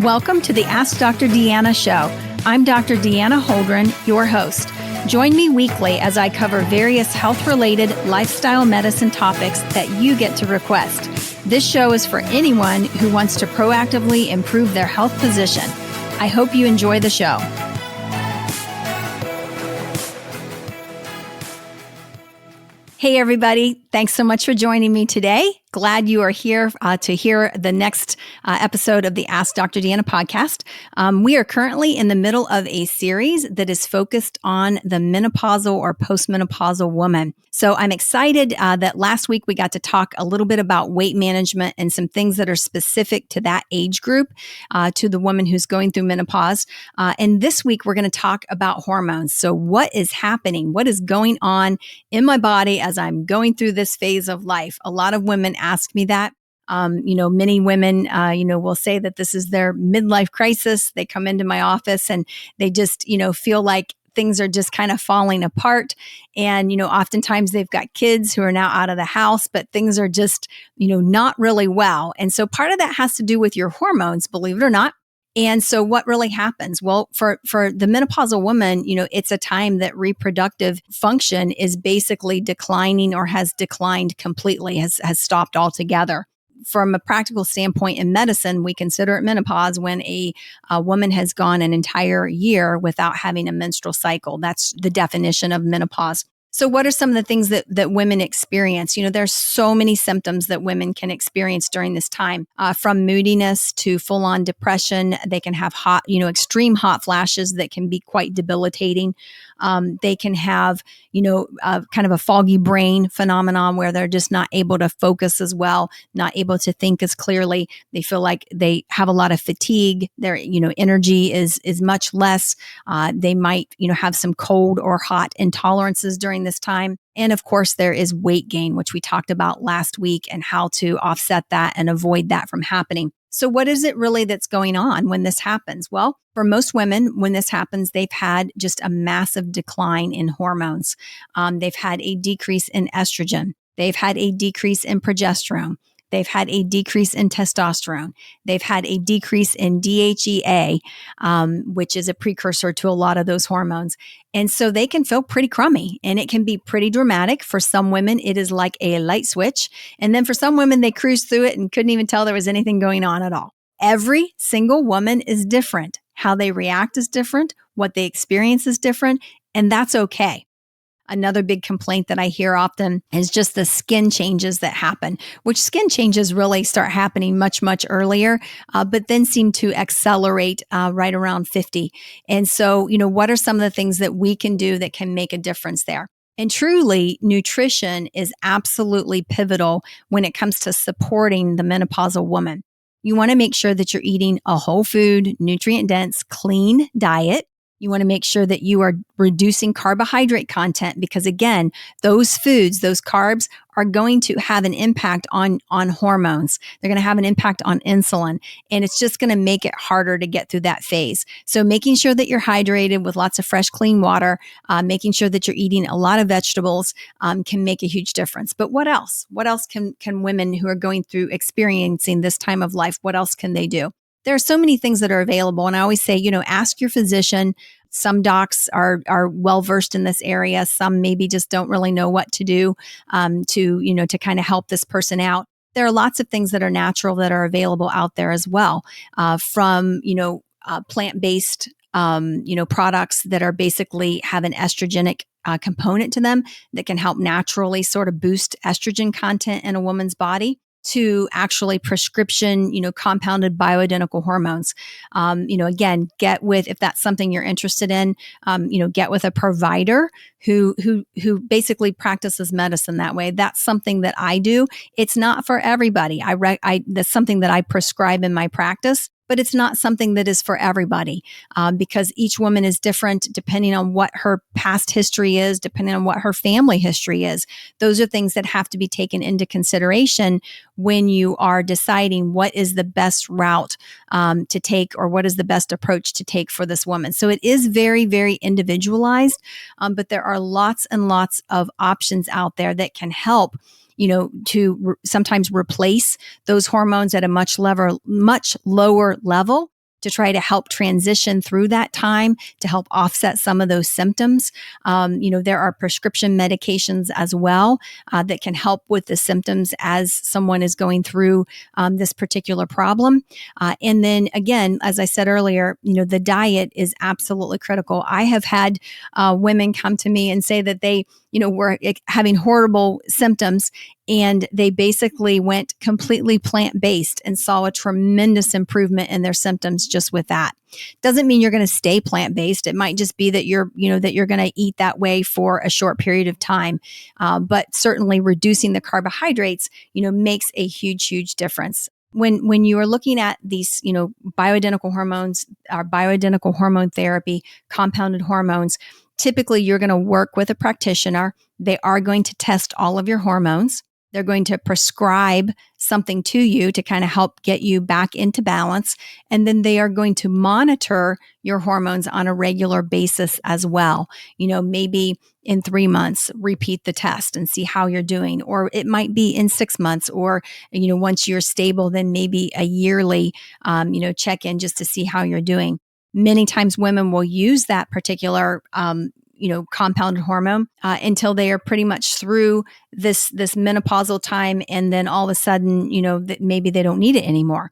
Welcome to the Ask Dr. Deanna show. I'm Dr. Deanna Holdren, your host. Join me weekly as I cover various health-related lifestyle medicine topics that you get to request. This show is for anyone who wants to proactively improve their health position. I hope you enjoy the show. Hey, everybody. Thanks so much for joining me today. Glad you are here to hear the next episode of the Ask Dr. Deanna podcast. We are currently in the middle of a series that is focused on the menopausal or postmenopausal woman. So I'm excited that last week we got to talk a little bit about weight management and some things that are specific to that age group, to the woman who's going through menopause. And this week we're going to talk about hormones. So what is happening? What is going on in my body as I'm going through this phase of life? A lot of women ask me that. Many women, will say that this is their midlife crisis. They come into my office and they just, feel like things are just kind of falling apart. And, oftentimes they've got kids who are now out of the house, but things are just, not really well. And so part of that has to do with your hormones, believe it or not. And so what really happens? Well, for the menopausal woman, it's a time that reproductive function is basically declining or has declined completely, has stopped altogether. From a practical standpoint in medicine, we consider it menopause when a woman has gone an entire year without having a menstrual cycle. That's the definition of menopause. So what are some of the things that women experience? There's so many symptoms that women can experience during this time, from moodiness to full-on depression. They can have extreme hot flashes that can be quite debilitating. They can have, kind of a foggy brain phenomenon where they're just not able to focus as well, not able to think as clearly. They feel like they have a lot of fatigue. Their, energy is much less. They might, have some cold or hot intolerances during this time. And of course, there is weight gain, which we talked about last week, and how to offset that and avoid that from happening. So what is it really that's going on when this happens? Well, for most women, when this happens, they've had just a massive decline in hormones. They've had a decrease in estrogen. They've had a decrease in progesterone. They've had a decrease in testosterone. They've had a decrease in DHEA, which is a precursor to a lot of those hormones. And so they can feel pretty crummy, and it can be pretty dramatic. For some women, it is like a light switch. And then for some women, they cruise through it and couldn't even tell there was anything going on at all. Every single woman is different. How they react is different. What they experience is different. And that's okay. Another big complaint that I hear often is just the skin changes that happen, which skin changes really start happening much, much earlier, but then seem to accelerate right around 50. And so, what are some of the things that we can do that can make a difference there? And truly, nutrition is absolutely pivotal when it comes to supporting the menopausal woman. You want to make sure that you're eating a whole food, nutrient-dense, clean diet. You want to make sure that you are reducing carbohydrate content because, again, those foods, those carbs are going to have an impact on hormones. They're going to have an impact on insulin, and it's just going to make it harder to get through that phase. So making sure that you're hydrated with lots of fresh, clean water, making sure that you're eating a lot of vegetables can make a huge difference. But what else? What else can women who are going through experiencing this time of life, what else can they do? There are so many things that are available. And I always say, ask your physician. Some docs are well-versed in this area. Some maybe just don't really know what to do to kind of help this person out. There are lots of things that are natural that are available out there as well, from plant-based, products that are basically have an estrogenic component to them that can help naturally sort of boost estrogen content in a woman's body, to actually prescription, compounded bioidentical hormones. Again, get with, if that's something you're interested in, get with a provider who basically practices medicine that way. That's something that I do. It's not for everybody. That's something that I prescribe in my practice. But it's not something that is for everybody, because each woman is different depending on what her past history is, depending on what her family history is. Those are things that have to be taken into consideration when you are deciding what is the best route to take, or what is the best approach to take for this woman. So it is very, very individualized, but there are lots and lots of options out there that can help to sometimes replace those hormones at a much lower level to try to help transition through that time to help offset some of those symptoms. There are prescription medications as well that can help with the symptoms as someone is going through this particular problem. And then again, as I said earlier, the diet is absolutely critical. I have had women come to me and say that they, were having horrible symptoms, and they basically went completely plant-based and saw a tremendous improvement in their symptoms just with that. Doesn't mean you're going to stay plant-based. It might just be that you're going to eat that way for a short period of time. But certainly reducing the carbohydrates, makes a huge, huge difference. When you are looking at these, bioidentical hormones, or bioidentical hormone therapy, compounded hormones, typically you're going to work with a practitioner. They are going to test all of your hormones. They're going to prescribe something to you to kind of help get you back into balance. And then they are going to monitor your hormones on a regular basis as well. Maybe in 3 months, repeat the test and see how you're doing. Or it might be in 6 months, or, once you're stable, then maybe a yearly, check in just to see how you're doing. Many times women will use that particular, compounded hormone until they are pretty much through this menopausal time. And then all of a sudden, that maybe they don't need it anymore.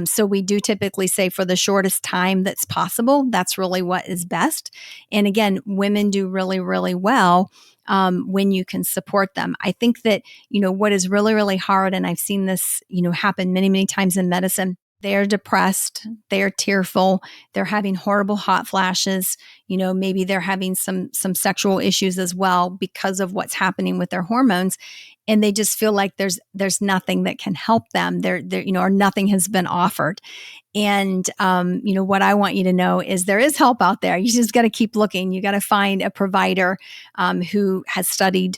So we do typically say for the shortest time that's possible, that's really what is best. And again, women do really, really well when you can support them. I think that, what is really, really hard, and I've seen this, happen many, many times in medicine. They are depressed, they are tearful, they're having horrible hot flashes, maybe they're having some sexual issues as well because of what's happening with their hormones. And they just feel like there's nothing that can help them. Or nothing has been offered. And, what I want you to know is there is help out there. You just got to keep looking. You got to find a provider who has studied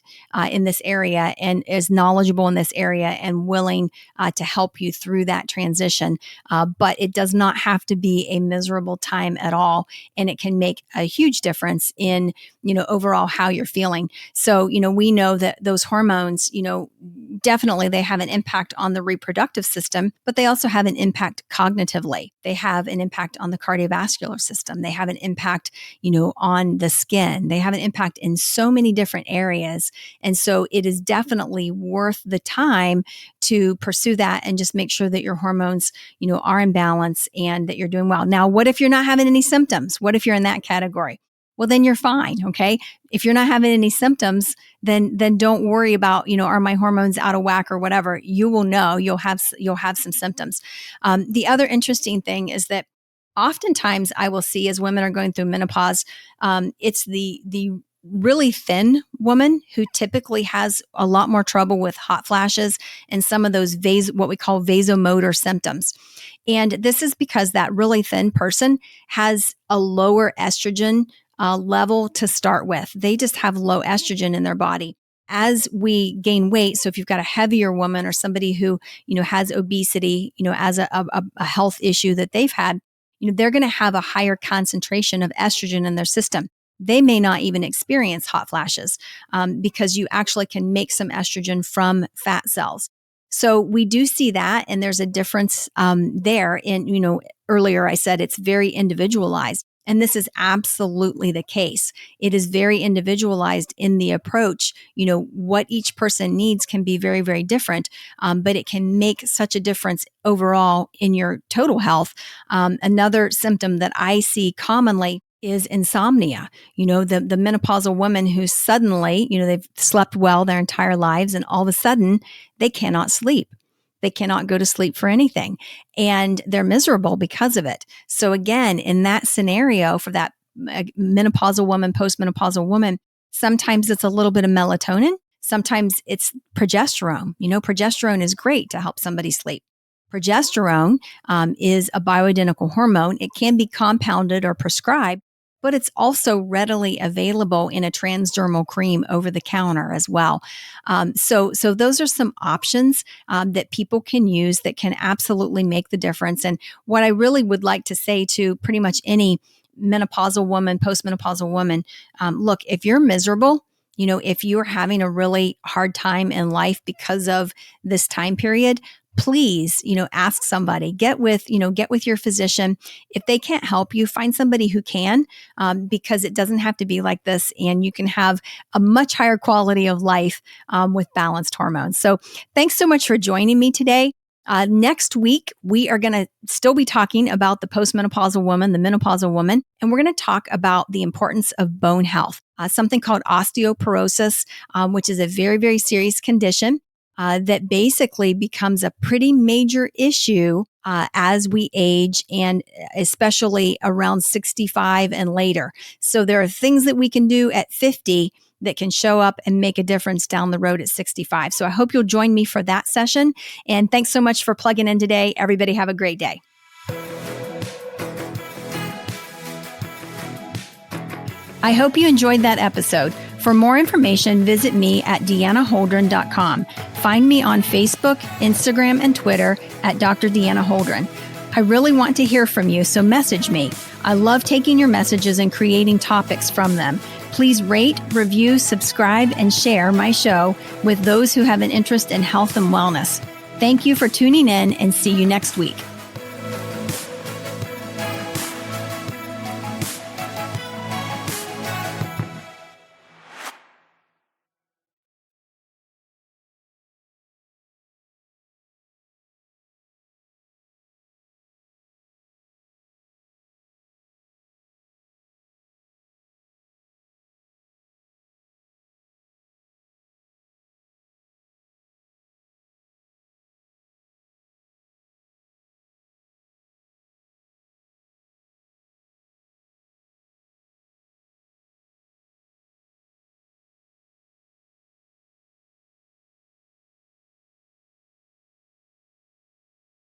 in this area and is knowledgeable in this area and willing to help you through that transition. But it does not have to be a miserable time at all. And it can make a huge difference in, overall how you're feeling. So, we know that those hormones, definitely they have an impact on the reproductive system, but they also have an impact cognitively. They have an impact on the cardiovascular system. They have an impact, on the skin. They have an impact in so many different areas. And so it is definitely worth the time to pursue that and just make sure that your hormones, are in balance and that you're doing well. Now, what if you're not having any symptoms? What if you're in that category? Well, then you're fine. Okay. If you're not having any symptoms, then don't worry about, are my hormones out of whack or whatever. You will know you'll have some symptoms. The other interesting thing is that oftentimes I will see as women are going through menopause, it's the really thin woman who typically has a lot more trouble with hot flashes and some of those what we call vasomotor symptoms. And this is because that really thin person has a lower estrogen level to start with. They just have low estrogen in their body. As we gain weight, so if you've got a heavier woman or somebody who, has obesity, as a health issue that they've had, they're going to have a higher concentration of estrogen in their system. They may not even experience hot flashes because you actually can make some estrogen from fat cells. So we do see that, and there's a difference there. And, earlier I said it's very individualized. And this is absolutely the case. It is very individualized in the approach. What each person needs can be very, very different, but it can make such a difference overall in your total health. Another symptom that I see commonly is insomnia. The menopausal woman who suddenly, they've slept well their entire lives, and all of a sudden they cannot sleep. They cannot go to sleep for anything, and they're miserable because of it. So again, in that scenario for that menopausal woman, postmenopausal woman, sometimes it's a little bit of melatonin. Sometimes it's progesterone. Progesterone is great to help somebody sleep. Progesterone is a bioidentical hormone. It can be compounded or prescribed, but it's also readily available in a transdermal cream over the counter as well. So those are some options that people can use that can absolutely make the difference. And what I really would like to say to pretty much any menopausal woman, postmenopausal woman, look, if you're miserable, if you're having a really hard time in life because of this time period, please, ask somebody, get with your physician. If they can't help you, find somebody who can, because it doesn't have to be like this, and you can have a much higher quality of life with balanced hormones. So thanks so much for joining me today. Next week, we are going to still be talking about the postmenopausal woman, the menopausal woman, and we're going to talk about the importance of bone health, something called osteoporosis, which is a very, very serious condition that basically becomes a pretty major issue as we age, and especially around 65 and later. So there are things that we can do at 50 that can show up and make a difference down the road at 65. So I hope you'll join me for that session. And thanks so much for plugging in today. Everybody have a great day. I hope you enjoyed that episode. For more information, visit me at deannaholdren.com. Find me on Facebook, Instagram, and Twitter at Dr. Deanna Holdren. I really want to hear from you, so message me. I love taking your messages and creating topics from them. Please rate, review, subscribe, and share my show with those who have an interest in health and wellness. Thank you for tuning in, and see you next week.